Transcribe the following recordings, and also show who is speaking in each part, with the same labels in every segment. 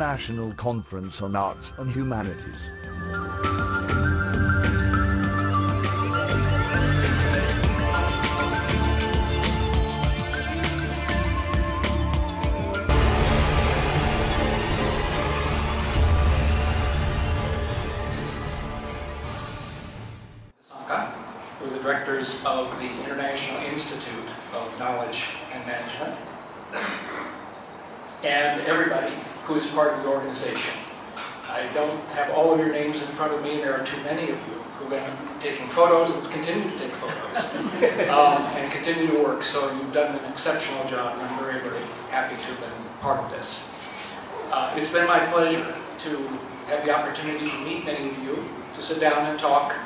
Speaker 1: International Conference on Arts and Humanities.
Speaker 2: We're the directors of the International Institute of Knowledge and Management, and everybody who is part of the organization. I don't have all of your names in front of me. There are too many of you who have been taking photos and continue to take photos and continue to work, so you've done an exceptional job, and I'm very, very happy to have been part of this. It's been my pleasure to have the opportunity to meet many of you, to sit down and talk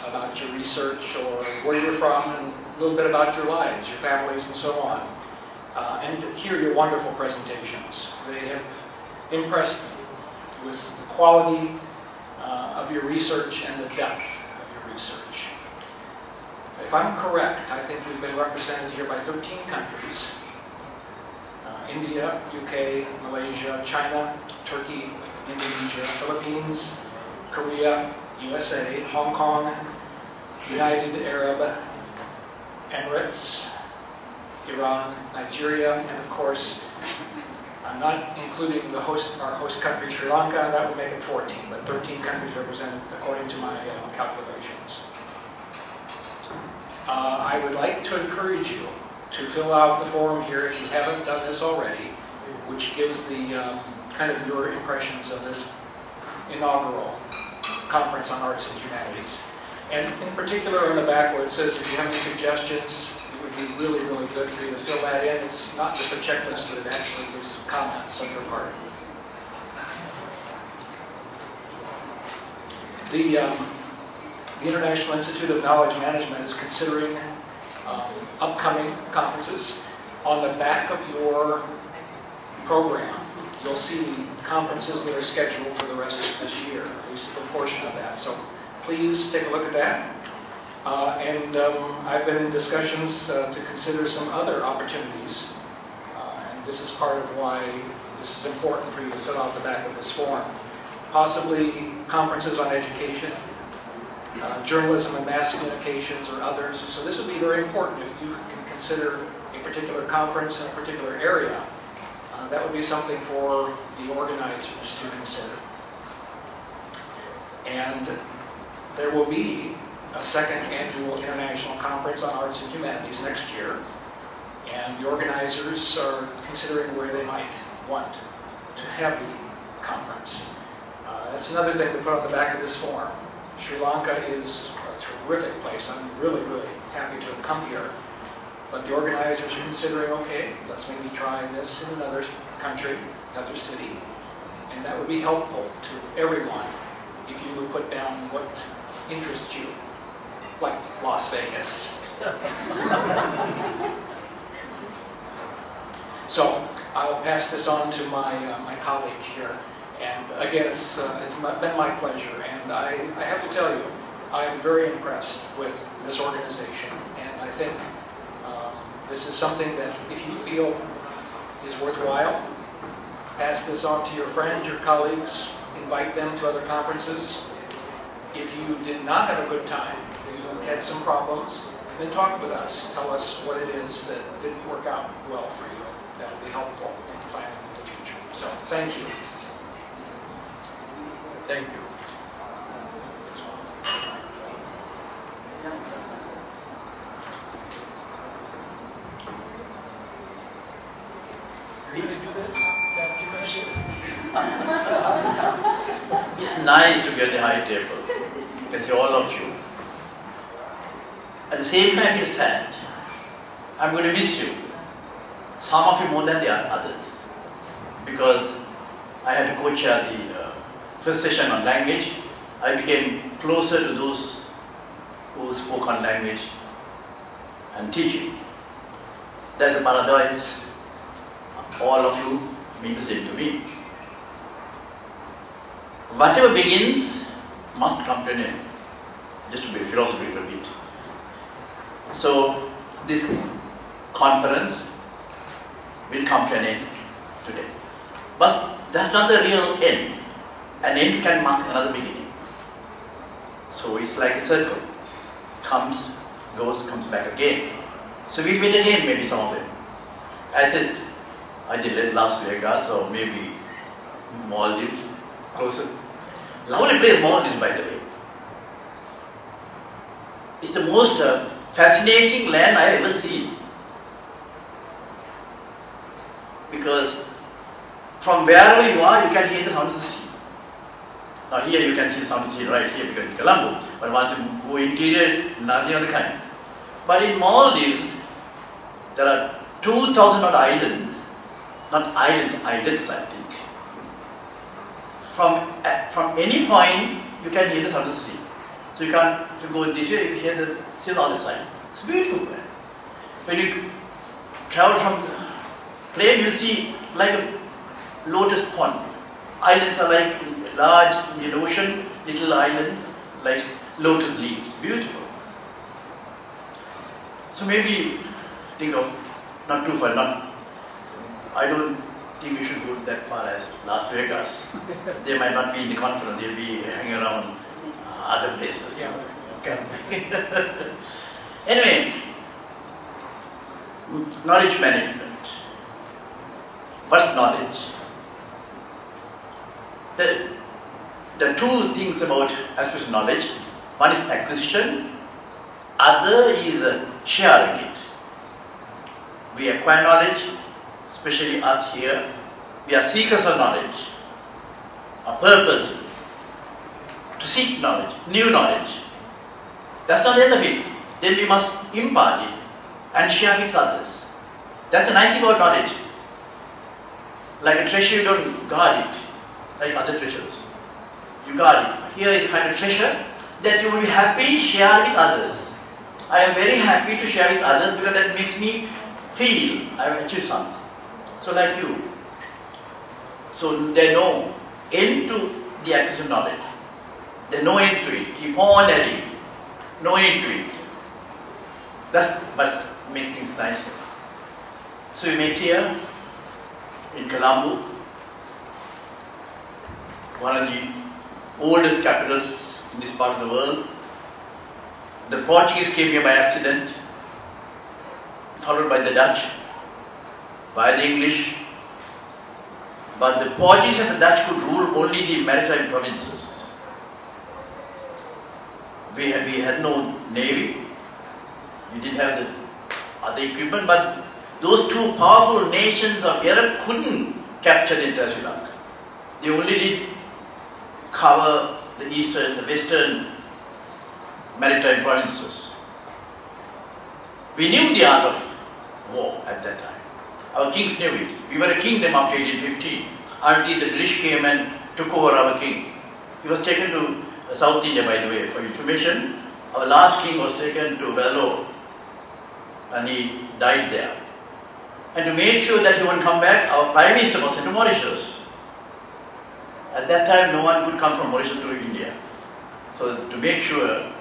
Speaker 2: about your research or where you're from and a little bit about your lives, your families, and so on. And to hear your wonderful presentations. They have impressed me with the quality of your research and the depth of your research. If I'm correct, I think we've been represented here by 13 countries. India, UK, Malaysia, China, Turkey, Indonesia, Philippines, Korea, USA, Hong Kong, United Arab Emirates, Iran, Nigeria, and of course, I'm not including the our host country, Sri Lanka. That would make it 14, but 13 countries represented according to my calculations. I would like to encourage you to fill out the form here if you haven't done this already, which gives the kind of your impressions of this inaugural Conference on Arts and Humanities. And in particular on the back where it says if you have any suggestions, it would be really, really good for you to fill that in. It's not just a checklist, but it actually gives some comments on your part. The International Institute of Knowledge Management is considering upcoming conferences. On the back of your program, you'll see the conferences that are scheduled for the rest of this year, at least a portion of that. So please take a look at that. I've been in discussions to consider some other opportunities. And this is part of why this is important for you to fill out the back of this form. Possibly conferences on education, journalism and mass communications, or others. So this would be very important if you can consider a particular conference in a particular area. That would be something for the organizers to consider. And there will be a second annual International Conference on Arts and Humanities next year. And the organizers are considering where they might want to have the conference. That's another thing to put on the back of this form. Sri Lanka is a terrific place. I'm really, really happy to have come here. But the organizers are considering, okay, let's maybe try this in another country, another city. And that would be helpful to everyone if you would put down what interests you, like Las Vegas. So I'll pass this on to my colleague here. And again, it's been my pleasure. And I have to tell you, I'm very impressed with this organization. And I think this is something that if you feel is worthwhile, pass this on to your friends, your colleagues, invite them to other conferences. If you did not have a good time, you had some problems, then talk with us. Tell us what it is that didn't work out well for you. That will be helpful in planning for the future. So, thank you.
Speaker 3: Thank you.
Speaker 2: Are you going to do this? Is that your question?
Speaker 3: It's nice to get the high table. You can see all of you. At the same time, feel sad. I'm going to miss you. Some of you more than the others. Because I had to co-chair the first session on language. I became closer to those who spoke on language and teaching. There's a paradise. All of you mean the same to me. Whatever begins must come to an end, just to be philosophical a bit. So this conference will come to an end today. But That's not the real end. An end can mark another beginning. So it's like a circle. Comes, goes, comes back again. So we'll meet again, maybe some of them. I said, I did Las Vegas or maybe Maldives, closer. Lovely place, Maldives, by the way. It's the most fascinating land I ever seen. Because from wherever you are, you can hear the sound of the sea. Now here you can hear the sound of the sea right here because in Colombo. But once you go interior, nothing of the kind. But in Maldives, there are 2,000 odd islands. Not islands, islets I think. From any point, you can hear the sound of the sea. So you can, if you go this way, you hear the sea on the other side. It's beautiful, man. When you travel from plane, you see like a lotus pond. Islands are like large in the ocean, little islands like lotus leaves. Beautiful. So maybe think of not too far. I don't think we should go that far as Las Vegas. They might not be in the conference. They'll be hanging around other places.
Speaker 2: Yeah.
Speaker 3: Okay. Anyway, knowledge management. What's knowledge? The two things about aspects of knowledge. One is acquisition, other is sharing it. We acquire knowledge, especially us here. We are seekers of knowledge. Our purpose to seek knowledge, new knowledge. That's not the end of it. Then we must impart it and share it with others. That's the nice thing about knowledge. Like a treasure, you don't guard it like other treasures. You guard it. Here is a kind of treasure that you will be happy share with others. I am very happy to share with others because that makes me feel I have achieved something. So like you. So there no end to the acquisition knowledge. There's no end to it. Keep on adding. No end to it. That's what makes things nicer. So we met here in Colombo, one of the oldest capitals in this part of the world. The Portuguese came here by accident, followed by the Dutch, by the English. But the Portuguese and the Dutch could rule only the maritime provinces. We had no navy, we didn't have the other equipment, but those two powerful nations of Europe couldn't capture the entire Sri Lanka. They only did cover the eastern, the western maritime provinces. We knew the art of war at that time. Our kings knew it. We were a kingdom up to 1815 until the British came and took over our king. He was taken to South India, by the way, for information. Our last king was taken to Vellore and he died there. And to make sure that he wouldn't come back, our Prime Minister was sent to Mauritius. At that time, no one could come from Mauritius to India. So to make sure,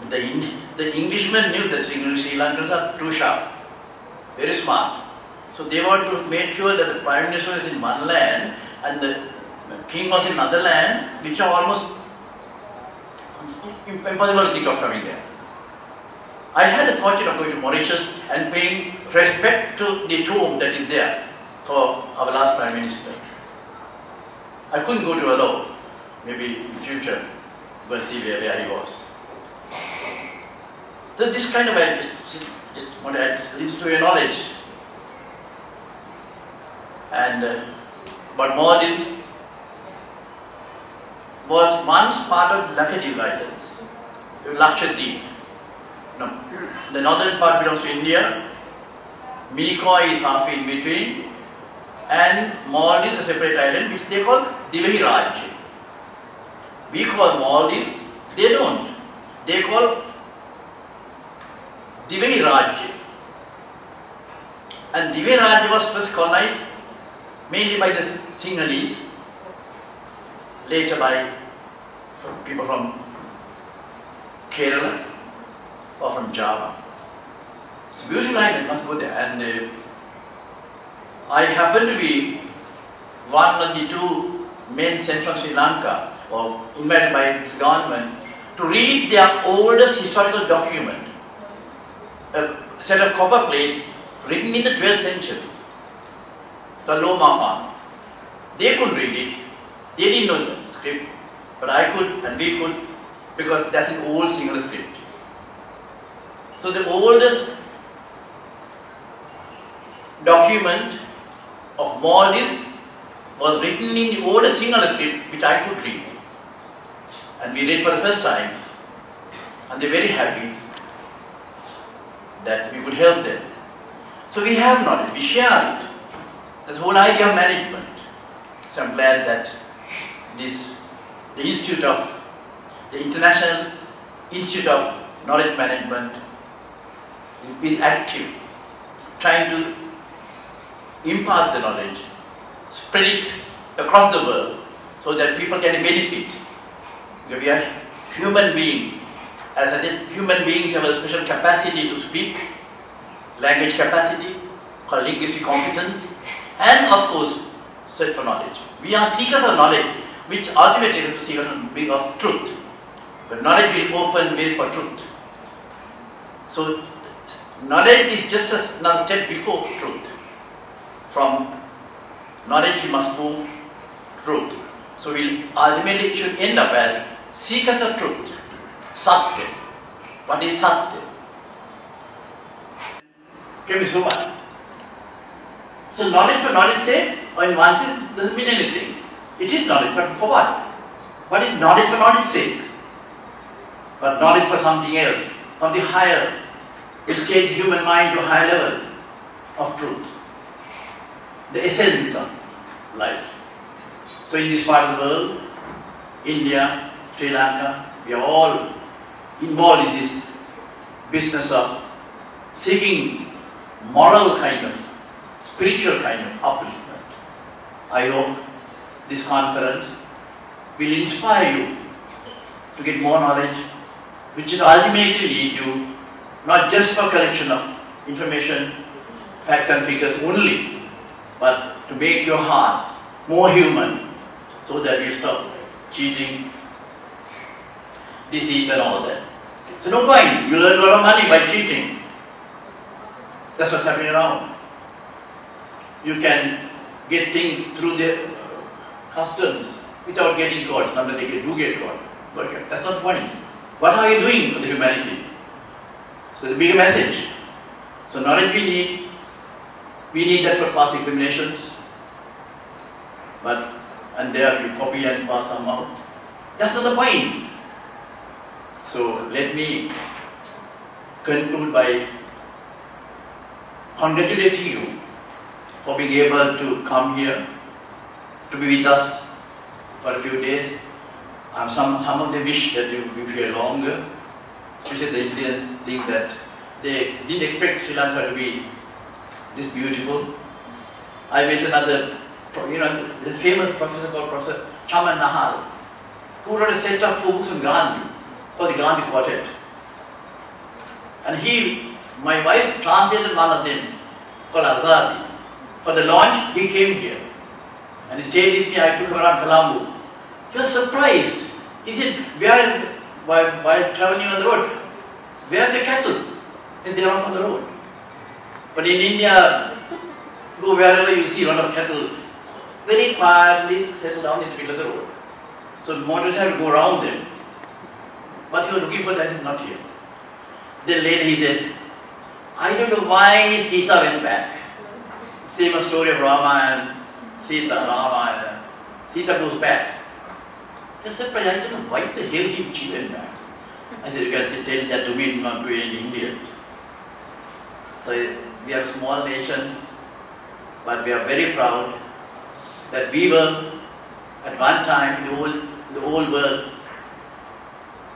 Speaker 3: the Englishmen knew that Sri Lankans are too sharp, very smart. So they wanted to make sure that the Prime Minister is in one land and the King was in another land, which are almost impossible to think of coming there. I had the fortune of going to Mauritius and paying respect to the tomb that is there for our last Prime Minister. I couldn't go to Vellore, maybe in the future, we'll see where he was. So this kind of, I just want to add a little to your knowledge. And but Maldives was once part of Lakshadweep Islands, Lakshadweep. No, the northern part belongs to India, ICOAH is half in between, and Maldives is a separate island which they call Divehi Rajya. We call Maldives, they don't. They call Divehi Rajya. And Divehi Rajya was first colonized mainly by the Sinhalese, later by people from Kerala or from Java. It's a beautiful island, must go there. And I happened to be one of the two men sent from Sri Lanka, or invited by the government, to read their oldest historical document, a set of copper plates written in the 12th century, the Loma family. They couldn't read it, they didn't know the script, but I could and we could, because that's an old single script. So the oldest document of Maldives was written in the oldest single script which I could read. And we read for the first time, and they're very happy that we could help them. So we have knowledge, we share it. That's the whole idea of management. So I'm glad that the International Institute of Knowledge Management is active, trying to impart the knowledge, spread it across the world so that people can benefit. Because we are human beings. As I said, human beings have a special capacity to speak, language capacity, called linguistic competence, and of course, search for knowledge. We are seekers of knowledge, which ultimately is seekers of truth. But knowledge will open ways for truth. So, knowledge is just another step before truth. From knowledge you must move truth. So we'll ultimately should end up as seekers of truth. Satya. What is Satya? So knowledge for knowledge's sake, or in one sense, doesn't mean anything. It is knowledge, but for what? What is knowledge for knowledge's sake? But knowledge for something else, something higher, which takes human mind to a higher level of truth. The essence of life. So in this part of the world, India, Sri Lanka, we are all involved in this business of seeking moral kind of, spiritual kind of upliftment. I hope this conference will inspire you to get more knowledge, which will ultimately lead you not just for collection of information, facts and figures only, but to make your hearts more human, so that you stop cheating, deceit and all that. So no point, you earn a lot of money by cheating. That's what's happening around. You can get things through the customs without getting caught. Sometimes they do get caught, but that's not the point. What are you doing for the humanity? So the bigger message. So knowledge we need that for past examinations, and there you copy and pass them out. That's not the point. So let me conclude by congratulating you for being able to come here, to be with us for a few days. Some of them wish that you would be here longer, especially the Indians think that they didn't expect Sri Lanka to be this beautiful. I met another, the famous professor called Professor Chaman Nahal, who wrote a set of 4 books on Gandhi, called the Gandhi Quartet. And my wife translated one of them, called Azadi. For the launch, he came here. And he stayed with me, I took him around Colombo. He was surprised. He said, while traveling on the road, where's the cattle? And they are off on the road. But in India, go wherever you see a lot of cattle, very quietly settle down in the middle of the road. So motorists have to go around them. But he was looking for that, not here. Then later he said, I don't know why Sita went back. Same story of Rama and Sita, Rama and Sita goes back. I said, I don't know why the hell she went back. I said, you can tell that to me, not to any Indian. So we are a small nation, but we are very proud that we were at one time in the whole world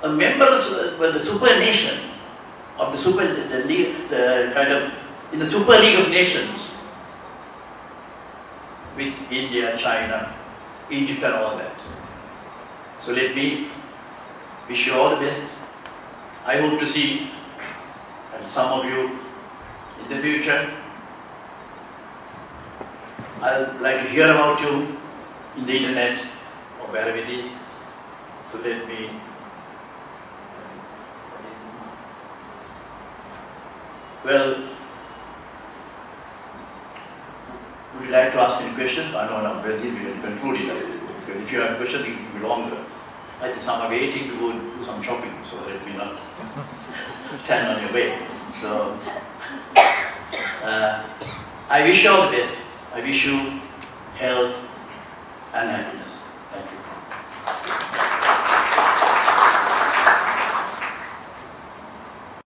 Speaker 3: a member of the super nation of in the super league of nations with India, China, Egypt and all that. So let me wish you all the best. I hope to see and some of you in the future. I'd like to hear about you in the internet or wherever it is. So let me. Well, would you like to ask any questions? I don't know whether we will conclude it. Because if you have questions, it will be longer. I think some are waiting to go do some shopping, so let me not stand on your way. So, I wish you all the best. I wish you health and happiness.